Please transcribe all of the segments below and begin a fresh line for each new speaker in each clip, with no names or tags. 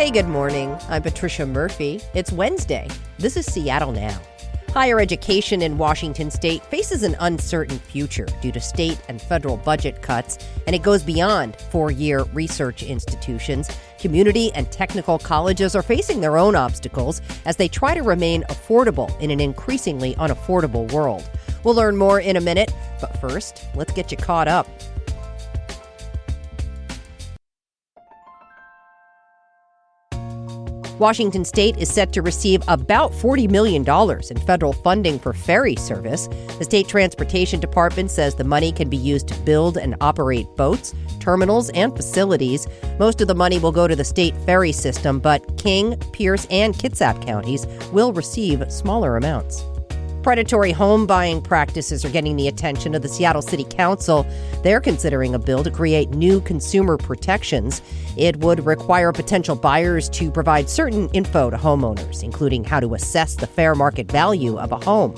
Hey, good morning. I'm Patricia Murphy. It's Wednesday. This is Seattle Now. Higher education in Washington state faces an uncertain future due to state and federal budget cuts, and it goes beyond four-year research institutions. Community and technical colleges are facing their own obstacles as they try to remain affordable in an increasingly unaffordable world. We'll learn more in a minute, but first, let's get you caught up. Washington state is set to receive about $40 million in federal funding for ferry service. The state transportation department says the money can be used to build and operate boats, terminals, and facilities. Most of the money will go to the state ferry system, but King, Pierce, and Kitsap counties will receive smaller amounts. Predatory home buying practices are getting the attention of the Seattle City Council. They're considering a bill to create new consumer protections. It would require potential buyers to provide certain info to homeowners, including how to assess the fair market value of a home.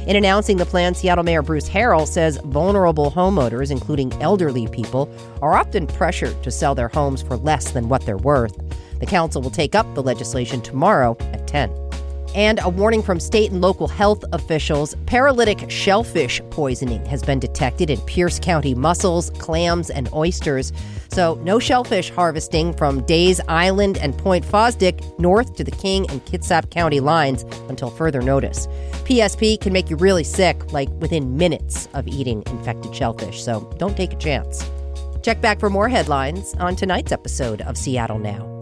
In announcing the plan, Seattle Mayor Bruce Harrell says vulnerable homeowners, including elderly people, are often pressured to sell their homes for less than what they're worth. The council will take up the legislation tomorrow at 10. And a warning from state and local health officials. Paralytic shellfish poisoning has been detected in Pierce County mussels, clams, and oysters. So no shellfish harvesting from Days Island and Point Fosdick north to the King and Kitsap County lines until further notice. PSP can make you really sick, like within minutes of eating infected shellfish, so don't take a chance. Check back for more headlines on tonight's episode of Seattle Now.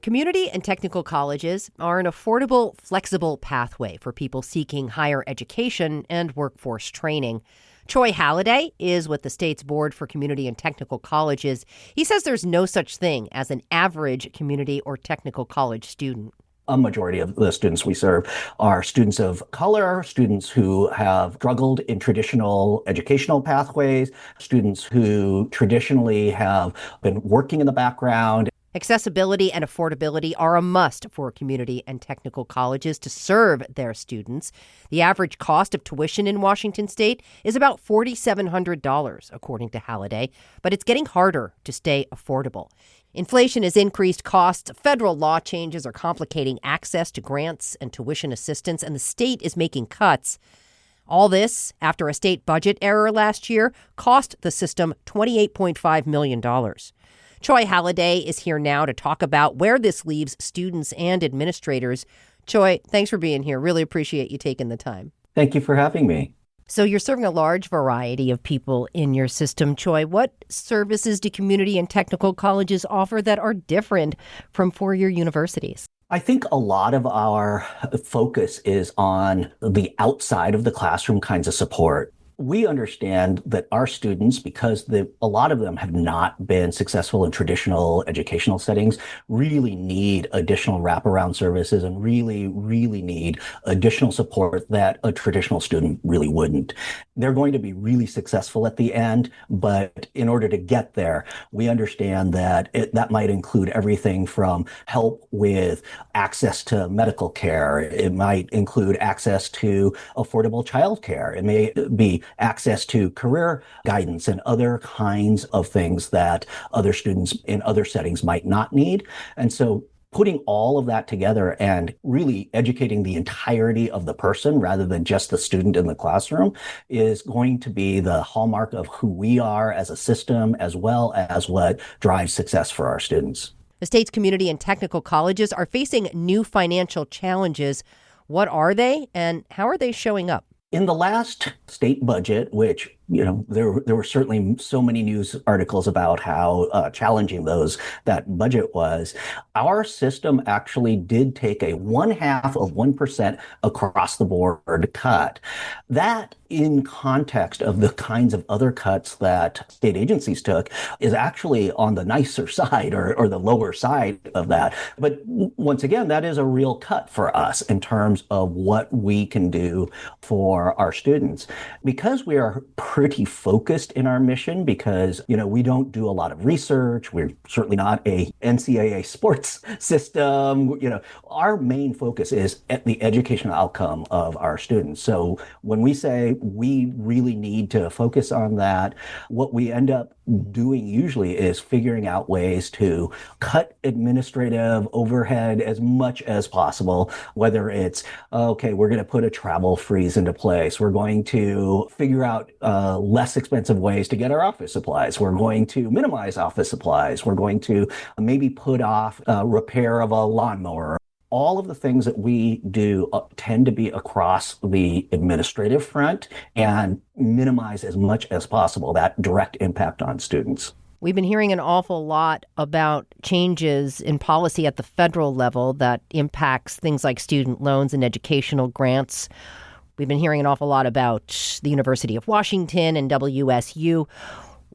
Community and technical colleges are an affordable, flexible pathway for people seeking higher education and workforce training. Troy Halliday is with the state's Board for Community and Technical Colleges. He says there's no such thing as an average community or technical college student.
A majority of the students we serve are students of color, students who have struggled in traditional educational pathways, students who traditionally have been working in the background.
Accessibility and affordability are a must for community and technical colleges to serve their students. The average cost of tuition in Washington state is about $4,700, according to Halliday, but it's getting harder to stay affordable. Inflation has increased costs, federal law changes are complicating access to grants and tuition assistance, and the state is making cuts. All this, after a state budget error last year, cost the system $28.5 million. Troy Halliday is here now to talk about where this leaves students and administrators. Troy, thanks for being here. Really appreciate you taking the time.
Thank you for having me.
So you're serving a large variety of people in your system. Troy, what services do community and technical colleges offer that are different from four-year universities?
I think a lot of our focus is on the outside of the classroom kinds of support. We understand that our students, because a lot of them have not been successful in traditional educational settings, really need additional wraparound services and really, really need additional support that a traditional student really wouldn't. They're going to be really successful at the end, but in order to get there, we understand that that might include everything from help with access to medical care. It might include access to affordable childcare. It may be access to career guidance and other kinds of things that other students in other settings might not need. And so putting all of that together and really educating the entirety of the person rather than just the student in the classroom is going to be the hallmark of who we are as a system, as well as what drives success for our students.
The state's community and technical colleges are facing new financial challenges. What are they and how are they showing up?
In the last state budget, which, there were certainly so many news articles about how challenging that budget was. Our system actually did take a 0.5% across the board cut. That, in context of the kinds of other cuts that state agencies took, is actually on the nicer side or the lower side of that. But once again, that is a real cut for us in terms of what we can do for our students. Because we are pretty focused in our mission, because, we don't do a lot of research. We're certainly not a NCAA sports system. Our main focus is at the educational outcome of our students. So when we say standpoint, we really need to focus on that. What we end up doing usually is figuring out ways to cut administrative overhead as much as possible, whether it's, okay, we're going to put a travel freeze into place. We're going to figure out less expensive ways to get our office supplies. We're going to minimize office supplies. We're going to maybe put off repair of a lawnmower. All of the things that we do tend to be across the administrative front and minimize as much as possible that direct impact on students.
We've been hearing an awful lot about changes in policy at the federal level that impacts things like student loans and educational grants. We've been hearing an awful lot about the University of Washington and WSU.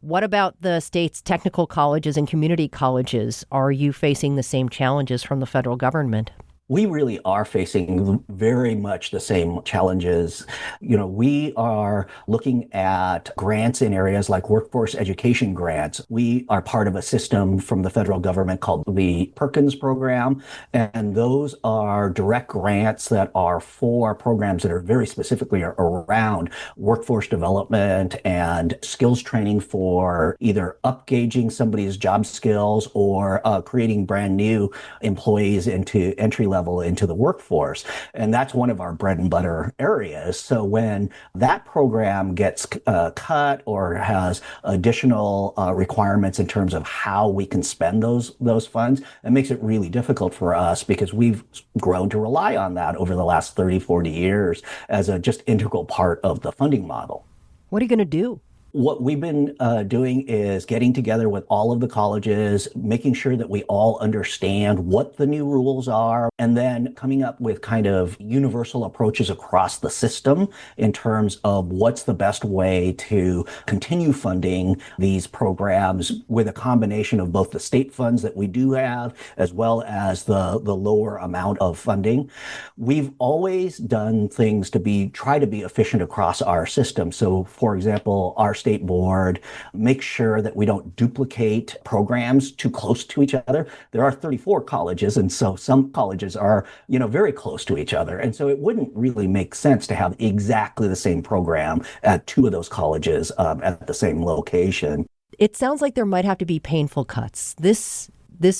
What about the state's technical colleges and community colleges? Are you facing the same challenges from the federal government?
We really are facing very much the same challenges. We are looking at grants in areas like workforce education grants. We are part of a system from the federal government called the Perkins program, and those are direct grants that are for programs that are very specifically around workforce development and skills training for either upgauging somebody's job skills or creating brand new employees into entry level into the workforce. And that's one of our bread and butter areas. So when that program gets cut or has additional requirements in terms of how we can spend those funds, it makes it really difficult for us because we've grown to rely on that over the last 30, 40 years as a just integral part of the funding model.
What are you going to do?
What we've been doing is getting together with all of the colleges, making sure that we all understand what the new rules are, and then coming up with kind of universal approaches across the system in terms of what's the best way to continue funding these programs with a combination of both the state funds that we do have, as well as the lower amount of funding. We've always done things to try to be efficient across our system. So, for example, our state board makes sure that we don't duplicate programs too close to each other. There are 34 colleges, and so some colleges are, very close to each other. And so it wouldn't really make sense to have exactly the same program at two of those colleges at the same location.
It sounds like there might have to be painful cuts. This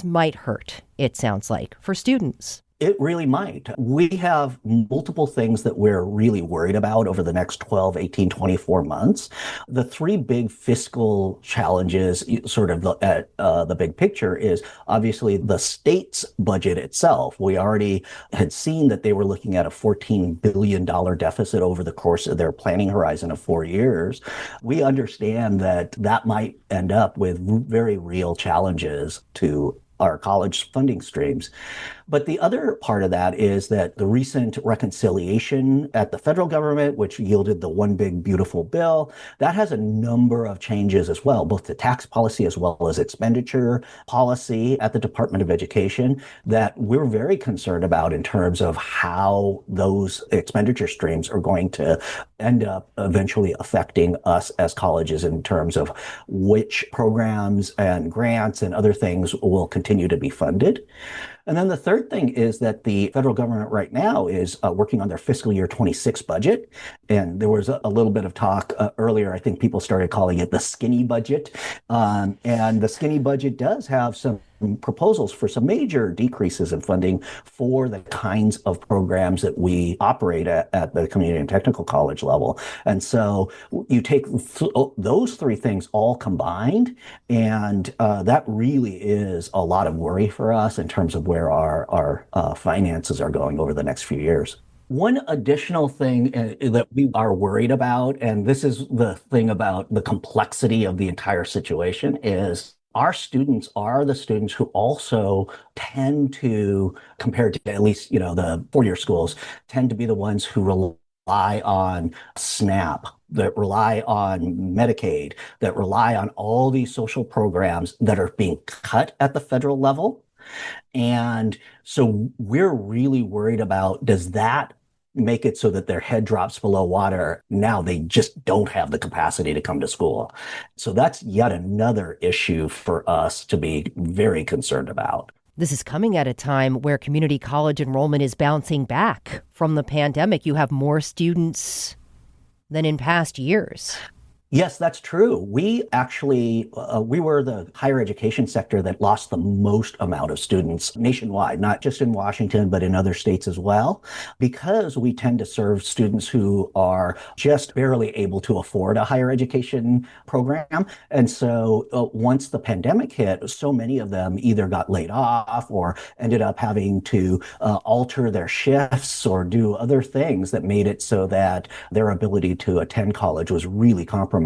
might hurt, it sounds like, for students.
It really might. We have multiple things that we're really worried about over the next 12, 18, 24 months. The three big fiscal challenges, sort of the big picture, is obviously the state's budget itself. We already had seen that they were looking at a $14 billion deficit over the course of their planning horizon of 4 years. We understand that might end up with very real challenges to our college funding streams. But the other part of that is that the recent reconciliation at the federal government, which yielded the One Big Beautiful Bill, that has a number of changes as well, both to tax policy as well as expenditure policy at the Department of Education, that we're very concerned about in terms of how those expenditure streams are going to end up eventually affecting us as colleges in terms of which programs and grants and other things will continue to be funded. And then the third thing is that the federal government right now is working on their fiscal year 26 budget. And there was a little bit of talk earlier. I think people started calling it the skinny budget. And the skinny budget does have some proposals for some major decreases in funding for the kinds of programs that we operate at the community and technical college level. And so you take those three things all combined, and that really is a lot of worry for us in terms of where our finances are going over the next few years. One additional thing that we are worried about, and this is the thing about the complexity of the entire situation, is our students are the students who also tend to, compared to at least, the four-year schools, tend to be the ones who rely on SNAP, that rely on Medicaid, that rely on all these social programs that are being cut at the federal level. And so we're really worried about, does that make it so that their head drops below water? Now they just don't have the capacity to come to school. So that's yet another issue for us to be very concerned about.
This is coming at a time where community college enrollment is bouncing back from the pandemic. You have more students than in past years.
Yes, that's true. We actually, we were the higher education sector that lost the most amount of students nationwide, not just in Washington, but in other states as well, because we tend to serve students who are just barely able to afford a higher education program. And so once the pandemic hit, so many of them either got laid off or ended up having to alter their shifts or do other things that made it so that their ability to attend college was really compromised.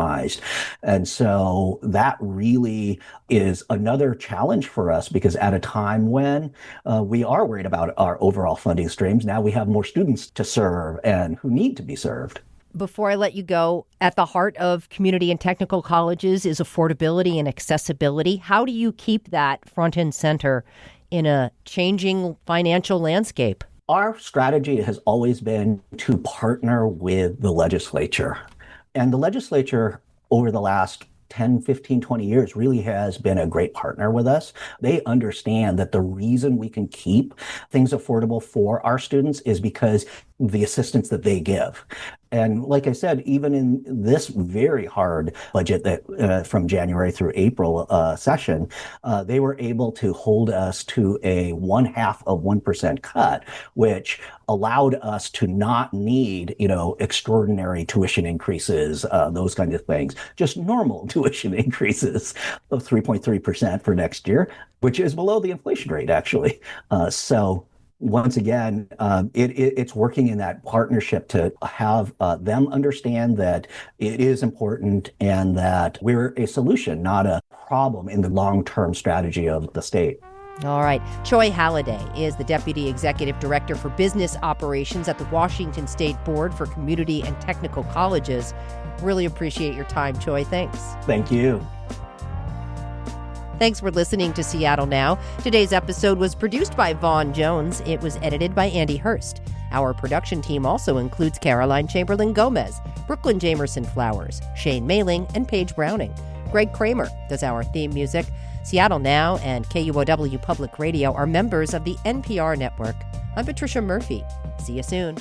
And so that really is another challenge for us, because at a time when we are worried about our overall funding streams, now we have more students to serve and who need to be served.
Before I let you go, at the heart of community and technical colleges is affordability and accessibility. How do you keep that front and center in a changing financial landscape?
Our strategy has always been to partner with the legislature. And the legislature over the last 10, 15, 20 years really has been a great partner with us. They understand that the reason we can keep things affordable for our students is because the assistance that they give. And like I said, even in this very hard budget that from January through April session, they were able to hold us to a 0.5% cut, which allowed us to not need, extraordinary tuition increases, those kinds of things, just normal tuition increases of 3.3% for next year, which is below the inflation rate, actually. So once again, it's working in that partnership to have them understand that it is important and that we're a solution, not a problem in the long-term strategy of the state.
All right. Choi Halliday is the Deputy Executive Director for Business Operations at the Washington State Board for Community and Technical Colleges. Really appreciate your time, Choi. Thanks.
Thank you.
Thanks for listening to Seattle Now. Today's episode was produced by Vaughn Jones. It was edited by Andy Hurst. Our production team also includes Caroline Chamberlain Gomez, Brooklyn Jamerson Flowers, Shane Mailing, and Paige Browning. Greg Kramer does our theme music. Seattle Now and KUOW Public Radio are members of the NPR network. I'm Patricia Murphy. See you soon.